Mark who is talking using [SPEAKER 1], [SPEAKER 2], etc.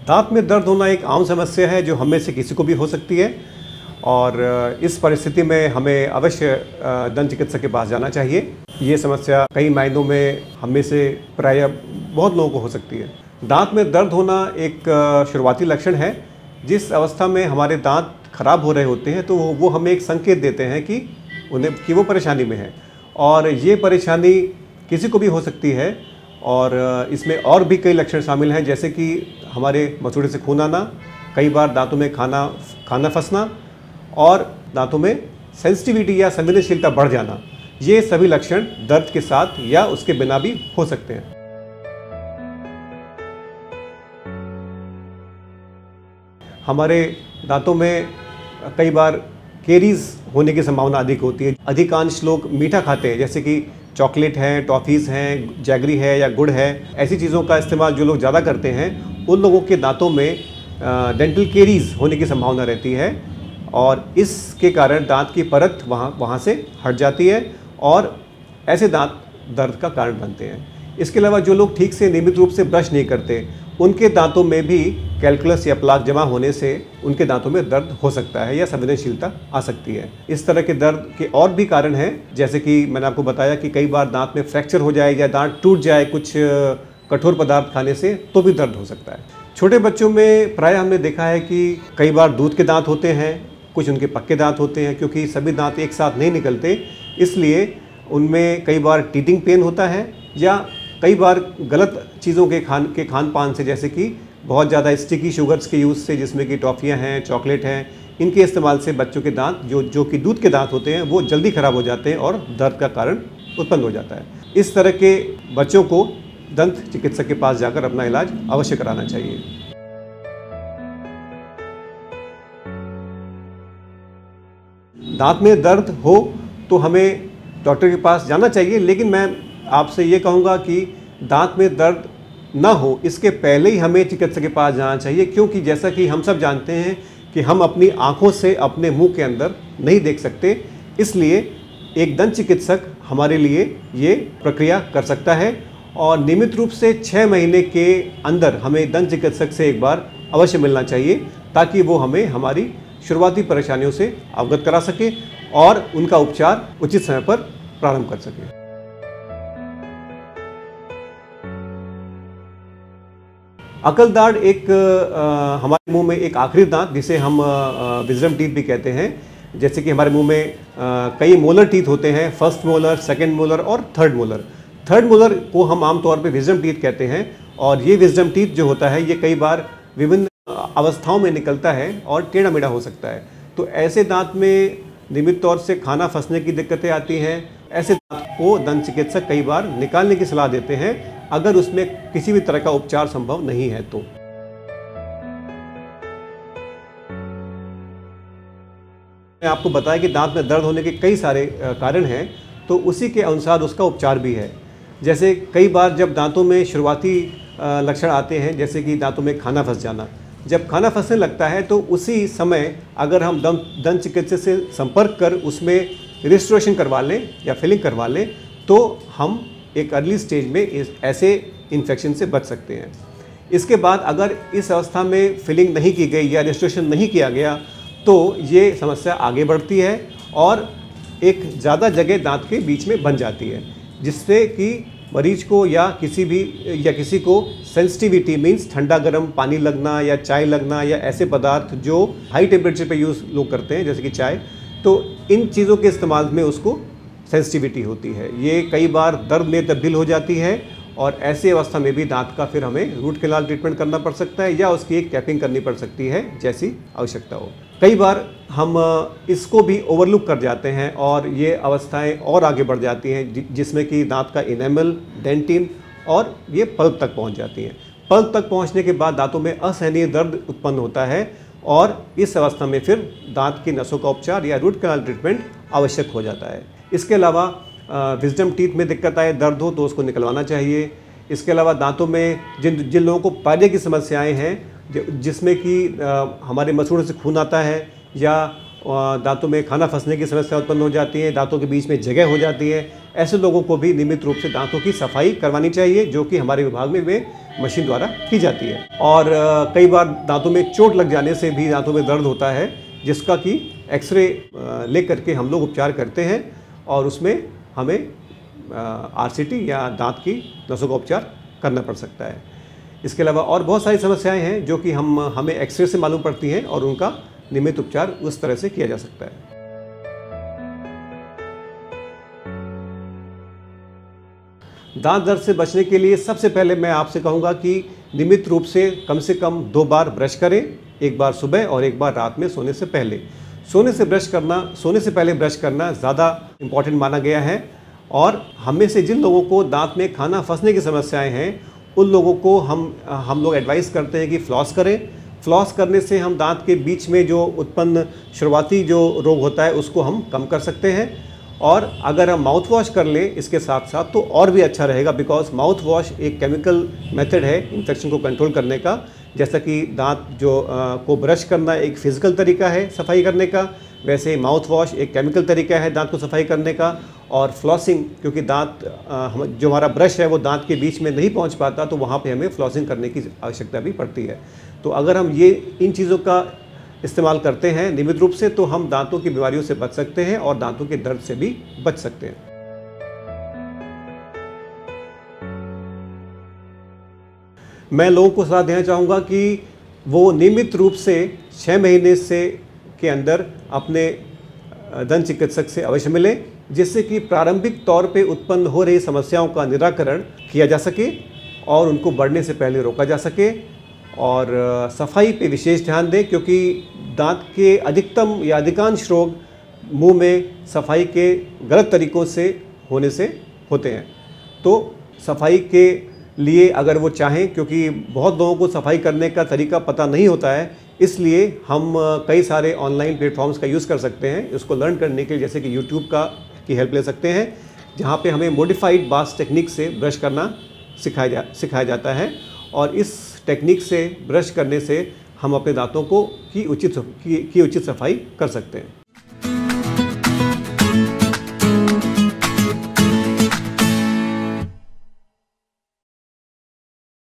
[SPEAKER 1] दांत में दर्द होना एक आम समस्या है जो हम में से किसी को भी हो सकती है और इस परिस्थिति में हमें अवश्य दंत चिकित्सक के पास जाना चाहिए। ये समस्या कई मायनों में हम में से प्रायः बहुत लोगों को हो सकती है। दांत में दर्द होना एक शुरुआती लक्षण है। जिस अवस्था में हमारे दांत खराब हो रहे होते हैं तो वो हमें एक संकेत देते हैं कि वो परेशानी में है और ये परेशानी किसी को भी हो सकती है। और इसमें और भी कई लक्षण शामिल हैं, जैसे कि हमारे मसूड़े से खून आना, कई बार दांतों में खाना फंसना और दांतों में सेंसिटिविटी या संवेदनशीलता बढ़ जाना। ये सभी लक्षण दर्द के साथ या उसके बिना भी हो सकते हैं। हमारे दांतों में कई बार केरीज होने की संभावना अधिक होती है। अधिकांश लोग मीठा खाते हैं, जैसे कि चॉकलेट है, टॉफ़ीज़ हैं, जैगरी है या गुड़ है। ऐसी चीज़ों का इस्तेमाल जो लोग ज़्यादा करते हैं उन लोगों के दांतों में डेंटल केरीज होने की संभावना रहती है और इसके कारण दांत की परत वहाँ से हट जाती है और ऐसे दांत दर्द का कारण बनते हैं। इसके अलावा जो लोग ठीक से नियमित रूप से ब्रश नहीं करते उनके दांतों में भी कैलकुलस या प्लाक जमा होने से उनके दांतों में दर्द हो सकता है या संवेदनशीलता आ सकती है। इस तरह के दर्द के और भी कारण हैं, जैसे कि मैंने आपको बताया कि कई बार दांत में फ्रैक्चर हो जाए या दांत टूट जाए कुछ कठोर पदार्थ खाने से, तो भी दर्द हो सकता है। छोटे बच्चों में प्रायः हमने देखा है कि कई बार दूध के दांत होते हैं, कुछ उनके पक्के दांत होते हैं। क्योंकि सभी दांत एक साथ नहीं निकलते, इसलिए उनमें कई बार टीथिंग पेन होता है या कई बार गलत चीज़ों के खान पान से, जैसे कि बहुत ज़्यादा स्टिकी शुगर्स के यूज़ से, जिसमें कि टॉफ़ियाँ हैं, चॉकलेट हैं, इनके इस्तेमाल से बच्चों के दांत जो कि दूध के दांत होते हैं वो जल्दी ख़राब हो जाते हैं और दर्द का कारण उत्पन्न हो जाता है। इस तरह के बच्चों को दंत चिकित्सक के पास जाकर अपना इलाज अवश्य कराना चाहिए। दांत में दर्द हो तो हमें डॉक्टर के पास जाना चाहिए, लेकिन मैं आपसे ये कहूँगा कि दांत में दर्द ना हो इसके पहले ही हमें चिकित्सक के पास जाना चाहिए। क्योंकि जैसा कि हम सब जानते हैं कि हम अपनी आँखों से अपने मुंह के अंदर नहीं देख सकते, इसलिए एक दंत चिकित्सक हमारे लिए ये प्रक्रिया कर सकता है और नियमित रूप से 6 महीने के अंदर हमें दंत चिकित्सक से एक बार अवश्य मिलना चाहिए, ताकि वो हमें हमारी शुरुआती परेशानियों से अवगत करा सके और उनका उपचार उचित समय पर प्रारंभ कर सके। अकलदाढ़ एक हमारे मुंह में एक आखिरी दांत, जिसे हम विजडम टीथ भी कहते हैं। जैसे कि हमारे मुंह में कई मोलर टीथ होते हैं, फर्स्ट मोलर, सेकंड मोलर और थर्ड मोलर। थर्ड मोलर को हम आमतौर पे विजडम टीथ कहते हैं और ये विजडम टीथ जो होता है ये कई बार विभिन्न अवस्थाओं में निकलता है और टेढ़ा मेढ़ा हो सकता है। तो ऐसे दांत में नियमित तौर से खाना फंसने की दिक्कतें आती हैं। ऐसे दांत को दंत चिकित्सक कई बार निकालने की सलाह देते हैं अगर उसमें किसी भी तरह का उपचार संभव नहीं है तो। मैं आपको बताया कि दांत में दर्द होने के कई सारे कारण हैं, तो उसी के अनुसार उसका उपचार भी है। जैसे कई बार जब दांतों में शुरुआती लक्षण आते हैं, जैसे कि दांतों में खाना फंस जाना, जब खाना फंसने लगता है तो उसी समय अगर हम दंत चिकित्सक से संपर्क कर उसमें रिस्टोरेशन करवा लें या फिलिंग करवा लें तो हम एक अर्ली स्टेज में ऐसे इन्फेक्शन से बच सकते हैं। इसके बाद अगर इस अवस्था में फिलिंग नहीं की गई या रिस्टोरेशन नहीं किया गया तो ये समस्या आगे बढ़ती है और एक ज़्यादा जगह दांत के बीच में बन जाती है, जिससे कि मरीज को या किसी को सेंसिटिविटी मीन्स ठंडा गर्म पानी लगना या चाय लगना या ऐसे पदार्थ जो हाई टेम्परेचर पे यूज़ लोग करते हैं, जैसे कि चाय, तो इन चीज़ों के इस्तेमाल में उसको सेंसिटिविटी होती है। ये कई बार दर्द में तब्दील हो जाती है और ऐसी अवस्था में भी दांत का फिर हमें रूट कैनाल ट्रीटमेंट करना पड़ सकता है या उसकी एक कैपिंग करनी पड़ सकती है, जैसी आवश्यकता हो। कई बार हम इसको भी ओवरलुक कर जाते हैं और ये अवस्थाएं और आगे बढ़ जाती हैं, जिसमें कि दांत का इनेमल, डेंटिन और ये पल्प तक पहुंच जाती हैं। पल्प तक पहुंचने के बाद दांतों में असहनीय दर्द उत्पन्न होता है और इस अवस्था में फिर दांत की नसों का उपचार या रूट कैनाल ट्रीटमेंट आवश्यक हो जाता है। इसके अलावा विजडम टीथ में दिक्कत आए, दर्द हो तो उसको निकलवाना चाहिए। इसके अलावा दांतों में जिन लोगों को पायरिया की समस्याएं हैं, जिसमें कि हमारे मसूड़ों से खून आता है या दांतों में खाना फंसने की समस्या उत्पन्न हो जाती है, दांतों के बीच में जगह हो जाती है, ऐसे लोगों को भी नियमित रूप से दांतों की सफाई करवानी चाहिए, जो कि हमारे विभाग में वे मशीन द्वारा की जाती है। और कई बार दांतों में चोट लग जाने से भी दांतों में दर्द होता है, जिसका कि एक्सरे ले करके हम लोग उपचार करते हैं और उसमें हमें आरसीटी या दांत की नसों का उपचार करना पड़ सकता है। इसके अलावा और बहुत सारी समस्याएं हैं जो कि हमें एक्सरे से मालूम पड़ती हैं और उनका नियमित उपचार उस तरह से किया जा सकता है। दांत दर्द से बचने के लिए सबसे पहले मैं आपसे कहूँगा कि नियमित रूप से कम 2 बार ब्रश करें, एक बार सुबह और एक बार रात में सोने से पहले। सोने से पहले ब्रश करना ज़्यादा इम्पॉर्टेंट माना गया है। और हमें से जिन लोगों को दांत में खाना फंसने की समस्याएं हैं, उन लोगों को हम लोग एडवाइस करते हैं कि फ्लॉस करें। फ्लॉस करने से हम दांत के बीच में जो उत्पन्न शुरुआती जो रोग होता है उसको हम कम कर सकते हैं। और अगर हम माउथ वॉश कर लें इसके साथ साथ तो और भी अच्छा रहेगा, बिकॉज माउथ वॉश एक केमिकल मेथड है इन्फेक्शन को कंट्रोल करने का। जैसा कि दांत को ब्रश करना एक फिजिकल तरीका है सफाई करने का, वैसे माउथ वॉश एक केमिकल तरीका है दांत को सफाई करने का। और फ्लॉसिंग, क्योंकि दांत जो हमारा ब्रश है वो दांत के बीच में नहीं पहुंच पाता, तो वहाँ पे हमें फ्लॉसिंग करने की आवश्यकता भी पड़ती है। तो अगर हम इन चीज़ों का इस्तेमाल करते हैं नियमित रूप से, तो हम दांतों की बीमारियों से बच सकते हैं और दांतों के दर्द से भी बच सकते हैं। मैं लोगों को सलाह देना चाहूँगा कि वो नियमित रूप से 6 महीने के अंदर अपने दंत चिकित्सक से अवश्य मिलें, जिससे कि प्रारंभिक तौर पे उत्पन्न हो रही समस्याओं का निराकरण किया जा सके और उनको बढ़ने से पहले रोका जा सके। और सफाई पे विशेष ध्यान दें, क्योंकि दांत के अधिकतम या अधिकांश रोग मुंह में सफाई के गलत तरीक़ों से होने से होते हैं। तो सफाई के लिए अगर वो चाहें, क्योंकि बहुत लोगों को सफाई करने का तरीका पता नहीं होता है, इसलिए हम कई सारे ऑनलाइन प्लेटफॉर्म्स का यूज़ कर सकते हैं इसको लर्न करने के लिए। जैसे कि यूट्यूब की हेल्प ले सकते हैं, जहाँ पे हमें मॉडिफाइड बास टेक्निक से ब्रश करना सिखाया जाता है। और इस टेक्निक से ब्रश करने से हम अपने दांतों की उचित सफाई कर सकते हैं।